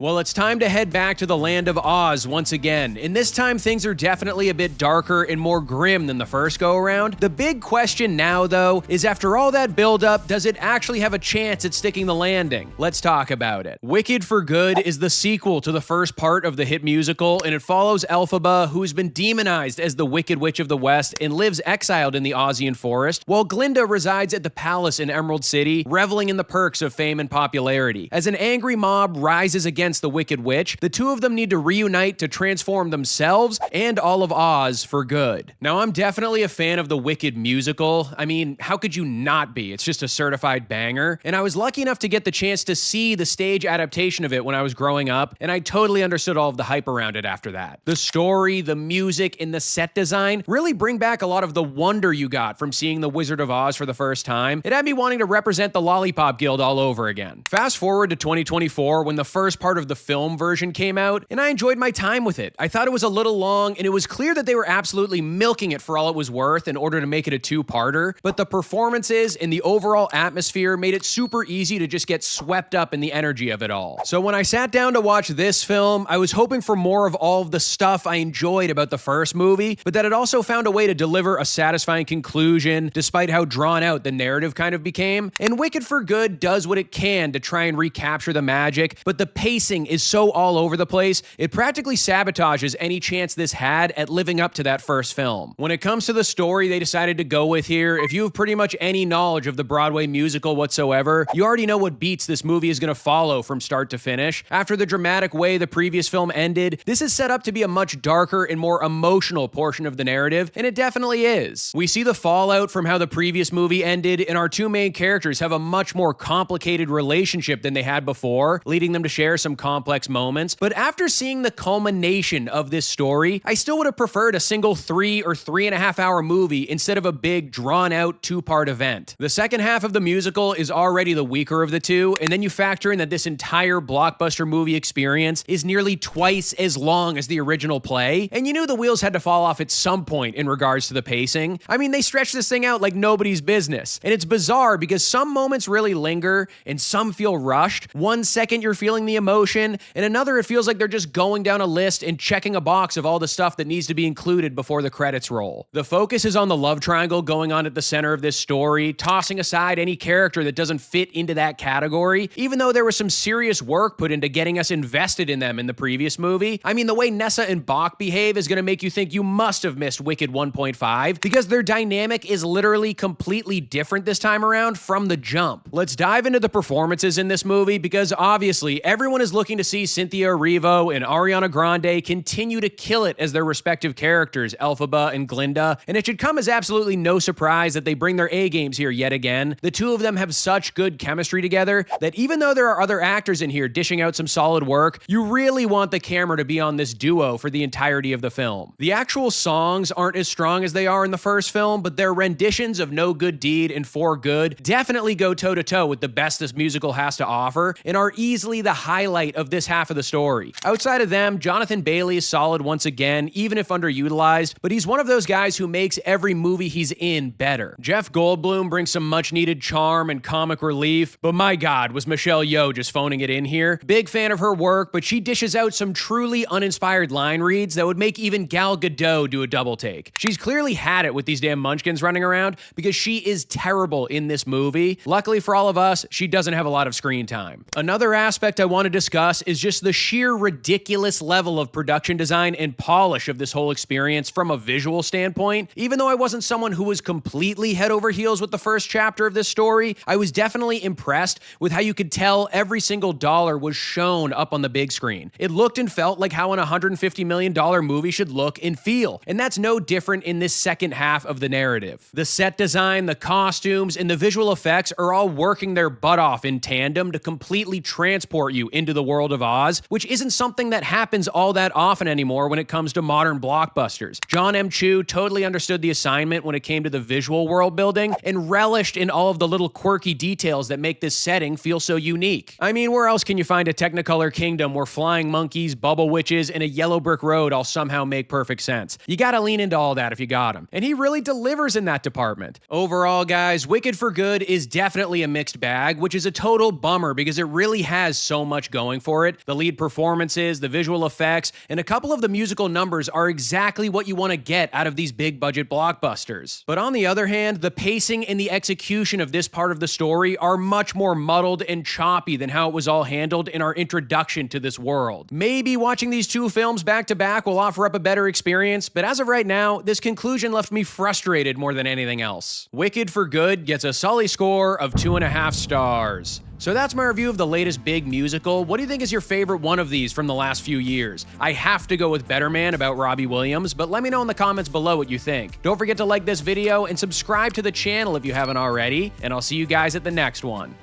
Well, it's time to head back to the land of Oz once again, and this time things are definitely a bit darker and more grim than the first go-around. The big question now, though, is after all that build-up, does it actually have a chance at sticking the landing? Let's talk about it. Wicked for Good is the sequel to the first part of the hit musical, and it follows Elphaba, who has been demonized as the Wicked Witch of the West and lives exiled in the Ozian forest, while Glinda resides at the palace in Emerald City, reveling in the perks of fame and popularity. As an angry mob rises against the Wicked Witch, the two of them need to reunite to transform themselves and all of Oz for good. Now, I'm definitely a fan of the Wicked musical. I mean, how could you not be? It's just a certified banger. And I was lucky enough to get the chance to see the stage adaptation of it when I was growing up, and I totally understood all of the hype around it after that. The story, the music, and the set design really bring back a lot of the wonder you got from seeing The Wizard of Oz for the first time. It had me wanting to represent the Lollipop Guild all over again. Fast forward to 2024 when the first part of the film version came out, and I enjoyed my time with it. I thought it was a little long, and it was clear that they were absolutely milking it for all it was worth in order to make it a two-parter, but the performances and the overall atmosphere made it super easy to just get swept up in the energy of it all. So when I sat down to watch this film, I was hoping for more of all of the stuff I enjoyed about the first movie, but that it also found a way to deliver a satisfying conclusion, despite how drawn out the narrative kind of became. And Wicked for Good does what it can to try and recapture the magic, but the pacing is so all over the place, it practically sabotages any chance this had at living up to that first film. When it comes to the story they decided to go with here, if you have pretty much any knowledge of the Broadway musical whatsoever, you already know what beats this movie is going to follow from start to finish. After the dramatic way the previous film ended, this is set up to be a much darker and more emotional portion of the narrative, and it definitely is. We see the fallout from how the previous movie ended, and our two main characters have a much more complicated relationship than they had before, leading them to share some complex moments. But after seeing the culmination of this story, I still would have preferred a single 3 or 3.5 hour movie instead of a big drawn out 2-part event. The second half of the musical is already the weaker of the two, and then you factor in that this entire blockbuster movie experience is nearly twice as long as the original play, and you knew the wheels had to fall off at some point in regards to the pacing. I mean, they stretched this thing out like nobody's business, and it's bizarre because some moments really linger and some feel rushed. 1 second you're feeling the emotion, and another it feels like they're just going down a list and checking a box of all the stuff that needs to be included before the credits roll. The focus is on the love triangle going on at the center of this story, tossing aside any character that doesn't fit into that category, even though there was some serious work put into getting us invested in them in the previous movie. I mean, the way Nessa and Bach behave is going to make you think you must have missed Wicked 1.5, because their dynamic is literally completely different this time around from the jump. Let's dive into the performances in this movie, because obviously everyone is looking to see Cynthia Erivo and Ariana Grande continue to kill it as their respective characters, Elphaba and Glinda, and it should come as absolutely no surprise that they bring their A-games here yet again. The two of them have such good chemistry together that even though there are other actors in here dishing out some solid work, you really want the camera to be on this duo for the entirety of the film. The actual songs aren't as strong as they are in the first film, but their renditions of No Good Deed and For Good definitely go toe-to-toe with the best this musical has to offer, and are easily the highlight of this half of the story. Outside of them, Jonathan Bailey is solid once again, even if underutilized, but he's one of those guys who makes every movie he's in better. Jeff Goldblum brings some much-needed charm and comic relief, but my god, was Michelle Yeoh just phoning it in here. Big fan of her work, but she dishes out some truly uninspired line reads that would make even Gal Gadot do a double take. She's clearly had it with these damn munchkins running around, because she is terrible in this movie. Luckily for all of us, she doesn't have a lot of screen time. Another aspect I want to discuss is just the sheer ridiculous level of production design and polish of this whole experience from a visual standpoint. Even though I wasn't someone who was completely head over heels with the first chapter of this story, I was definitely impressed with how you could tell every single dollar was shown up on the big screen. It looked and felt like how an $150 million movie should look and feel, and that's no different in this second half of the narrative. The set design, the costumes, and the visual effects are all working their butt off in tandem to completely transport you into the world of Oz, which isn't something that happens all that often anymore when it comes to modern blockbusters. John M. Chu totally understood the assignment when it came to the visual world building, and relished in all of the little quirky details that make this setting feel so unique. I mean, where else can you find a Technicolor kingdom where flying monkeys, bubble witches, and a yellow brick road all somehow make perfect sense? You gotta lean into all that if you got him. And he really delivers in that department. Overall, guys, Wicked for Good is definitely a mixed bag, which is a total bummer because it really has so much going going for it. The lead performances, the visual effects, and a couple of the musical numbers are exactly what you want to get out of these big budget blockbusters. But on the other hand, the pacing and the execution of this part of the story are much more muddled and choppy than how it was all handled in our introduction to this world. Maybe watching these two films back to back will offer up a better experience, but as of right now, this conclusion left me frustrated more than anything else. Wicked for Good gets a Sully score of 2.5 stars. So that's my review of the latest big musical. What do you think is your favorite one of these from the last few years? I have to go with Better Man about Robbie Williams, but let me know in the comments below what you think. Don't forget to like this video and subscribe to the channel if you haven't already, and I'll see you guys at the next one.